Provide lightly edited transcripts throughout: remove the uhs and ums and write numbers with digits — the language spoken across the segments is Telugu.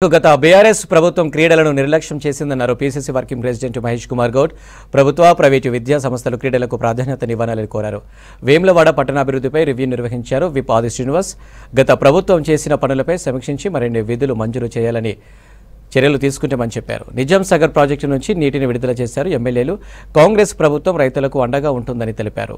గత బీఆర్ఎస్ ప్రభుత్వం క్రీడలను నిర్లక్ష్యం చేసిందన్నారు PCC working president Mahesh Kumar Goud. ప్రభుత్వ, ప్రైవేటు విద్యా సంస్థలు క్రీడలకు ప్రాధాన్యతనివ్వాలని కోరారు. వేములవాడ పట్టణాభివృద్ధిపై రివ్యూ నిర్వహించారు విప్ ఆది శ్రీనివాస్. గత ప్రభుత్వం చేసిన పనులపై సమీక్షించి మరిన్ని విధులు మంజూరు చేయాలని చర్యలు తీసుకుంటామని చెప్పారు. నిజాం సాగర్ ప్రాజెక్టు నుంచి నీటిని విడుదల చేశారు ఎమ్మెల్యేలు. కాంగ్రెస్ ప్రభుత్వం రైతులకు అండగా ఉంటుందని తెలిపారు.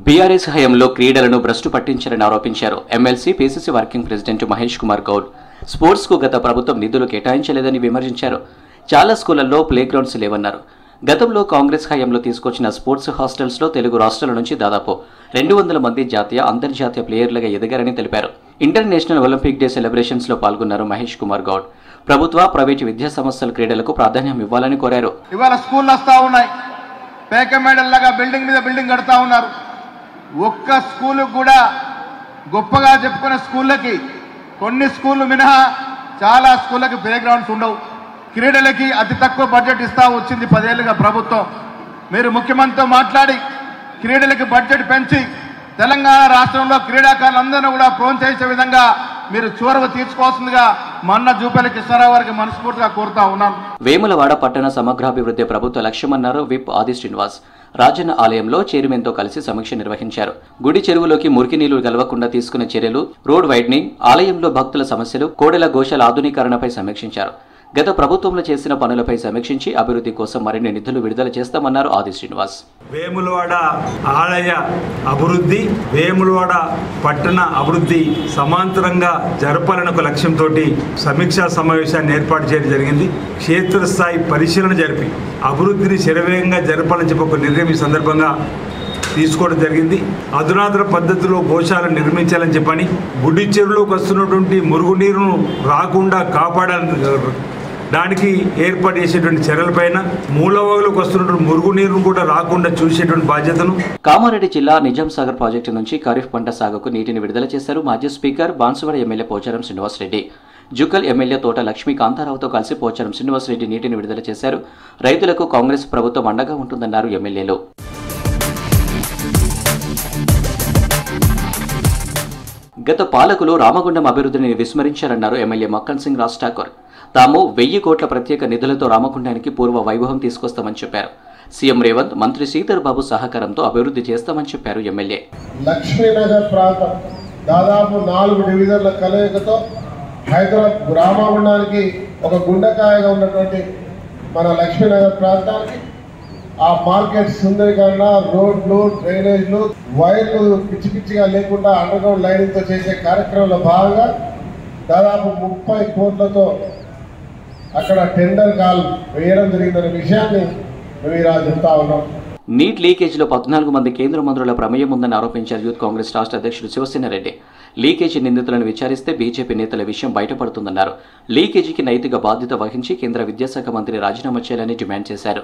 బీఆర్ఎస్ హయాంలో క్రీడలను భ్రష్టు పట్టించారని ఆరోపించారు MLC PCC working president Mahesh Kumar Goud. Sports కు గత ప్రభుత్వం నిధులు కేటాయించలేదని విమర్శించారు. చాలా స్కూళ్లలో ప్లే గ్రౌండ్స్ లేవన్నారు. గతంలో కాంగ్రెస్ హయాంలో తీసుకొచ్చిన స్పోర్ట్స్ హాస్టల్స్ లో తెలుగు రాష్ట్రాల నుంచి దాదాపు 200 మంది జాతీయ, అంతర్జాతీయ ప్లేయర్లుగా ఎదిగారని తెలిపారు. ఇంటర్నేషనల్ ఒలింపిక్ డే సెలబ్రేషన్స్ లో పాల్గొన్నారు మహేష్ కుమార్ గౌడ్. ప్రభుత్వ, ప్రైవేటు విద్యా సంస్థల క్రీడలకు ప్రాధాన్యం ఇవ్వాలని కోరారు. ఇవాళ స్కూల్ వస్తా ఉన్నాయి, పేక మేడల్లాగా బిల్డింగ్ మీద బిల్డింగ్ కడతా ఉన్నారు. ఒక్క స్కూలు కూడా గొప్పగా చెప్పుకునే స్కూళ్ళకి, కొన్ని స్కూళ్ళు మినహా చాలా స్కూళ్ళకి ప్లే గ్రౌండ్స్ ఉండవు. క్రీడలకి అతి తక్కువ బడ్జెట్ ఇస్తా వచ్చింది 10 ఏళ్ళుగా ప్రభుత్వం. మీరు ముఖ్యమంత్రితో మాట్లాడి క్రీడలకి బడ్జెట్ పెంచి తెలంగాణ రాష్ట్రంలో క్రీడాకారులందరూ కూడా ప్రోత్సహించే విధంగా మీరు చొరవ తీసుకోవాల్సిందిగా మన్న జూపల్లి కృష్ణారావు గారికి మనస్ఫూర్తిగా కోరుతా ఉన్నాను. వేములవాడ పట్టణ సమగ్రాభివృద్ధి ప్రభుత్వ లక్ష్యమన్నారు విప్ ఆది శ్రీనివాస్. రాజన్న ఆలయంలో చైర్మన్తో కలిసి సమీక్ష నిర్వహించారు. గుడి చెరువులోకి మురికి నీళ్లు గలవకుండా తీసుకునే చర్యలు, రోడ్ వైడనింగ్, ఆలయంలో భక్తుల సమస్యలు, కోడెల గోశాల ఆధునీకరణపై సమీక్షించారు. గత ప్రభుత్వంలో చేసిన పనులపై సమీక్షించి అభివృద్ధి కోసం మరిన్ని నిధులు విడుదల చేస్తామన్నారు ఆది శ్రీనివాస్. వేములవాడ ఆలయ అభివృద్ధి, వేములవాడ పట్టణ అభివృద్ధి సమాంతరంగా జరపాలని ఒక లక్ష్యంతో సమీక్షా సమావేశాన్ని ఏర్పాటు చేయడం జరిగింది. క్షేత్రస్థాయి పరిశీలన జరిపి అభివృద్ధిని శరవేగంగా జరపాలని చెప్పి ఒక నిర్ణయం ఈ సందర్భంగా తీసుకోవడం జరిగింది. అధునాతన పద్ధతిలో గోశాలను నిర్మించాలని చెప్పని, గుడి చెరువులోకి వస్తున్నటువంటి మురుగునీరును రాకుండా దానికి ఏర్పాటు చేసేటువంటి చర్యలపైన, మూలవాగులకు వస్తున్నటువంటి మురుగునీరును కూడా రాకుండా చూసేటువంటి బాధ్యతను. కామారెడ్డి జిల్లా నిజాం సాగర్ ప్రాజెక్టు నుంచి ఖరీఫ్ పంట సాగుకు నీటిని విడుదల చేశారు మాజీ speaker Banswada MLA Pocharam Srinivasa Reddy. Jukkal MLA Thota Lakshmi కాంతారావుతో కలిసి పోచారం శ్రీనివాసరెడ్డి నీటిని విడుదల చేశారు. రైతులకు కాంగ్రెస్ ప్రభుత్వం అండగా ఉంటుందన్నారు ఎమ్మెల్యేలు. గత పాలకులు రామగుండం అభివృద్ధిని విస్మరించారన్నారు ఎమ్మెల్యే మక్కన్ సింగ్ రాజ్ ఠాకూర్. తాము 1000 కోట్ల ప్రత్యేక నిధులతో రామగుండానికి పూర్వ వైభవం తీసుకొస్తామని చెప్పారు. సీఎం రేవంత్, మంత్రి శ్రీధర్ బాబు సహకారంతో అభివృద్ధి చేస్తామని చెప్పారు ఎమ్మెల్యే. లక్ష్మీనగర్ ప్రాంతం దాదాపు 4 డివిజన్ల కలయికతో హైదరాబాద్ రామగుండానికి ఒక గుండెకాయగా ఉన్నటువంటి మన లక్ష్మీనగర్ ప్రాంతానికి ఆ మార్కెట్ సుందరీకరణ, రోడ్లు, డ్రైనేజ్లు, వైర్లు పిచ్చి పిచ్చిగా లేకుండా అండర్ గ్రౌండ్ లైనింగ్తో చేసే కార్యక్రమంలో భాగంగా దాదాపు 30 కోట్లతో అక్కడ టెండర్ కాల్ వేయడం జరిగిందనే విషయాన్ని మేము ఇలా చెప్తా ఉన్నాం. నీట్ లీకేజీలో 14 మంది కేంద్ర మంత్రుల ప్రమేయం ఉందని ఆరోపించారు యూత్ కాంగ్రెస్ రాష్ట్ర అధ్యక్షుడు శివసేనారెడ్డి. లీకేజీ నిందితులను విచారిస్తే బీజేపీ నేతల విషయం బయటపడుతుందన్నారు. లీకేజీకి నైతిక బాధ్యత వహించి కేంద్ర విద్యాశాఖ మంత్రి రాజీనామా చేయాలని డిమాండ్ చేశారు.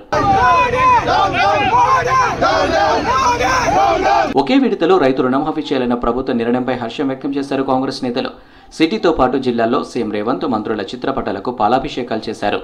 ఒకే విడతలో రైతు రుణమాఫీ చేయాలన్న ప్రభుత్వ నిర్ణయంపై హర్షం వ్యక్తం చేశారు కాంగ్రెస్ నేతలు. సిటీతో పాటు జిల్లాల్లో సీఎం రేవంత్ మంత్రుల చిత్రపటాలకు పాలాభిషేకాలు చేశారు.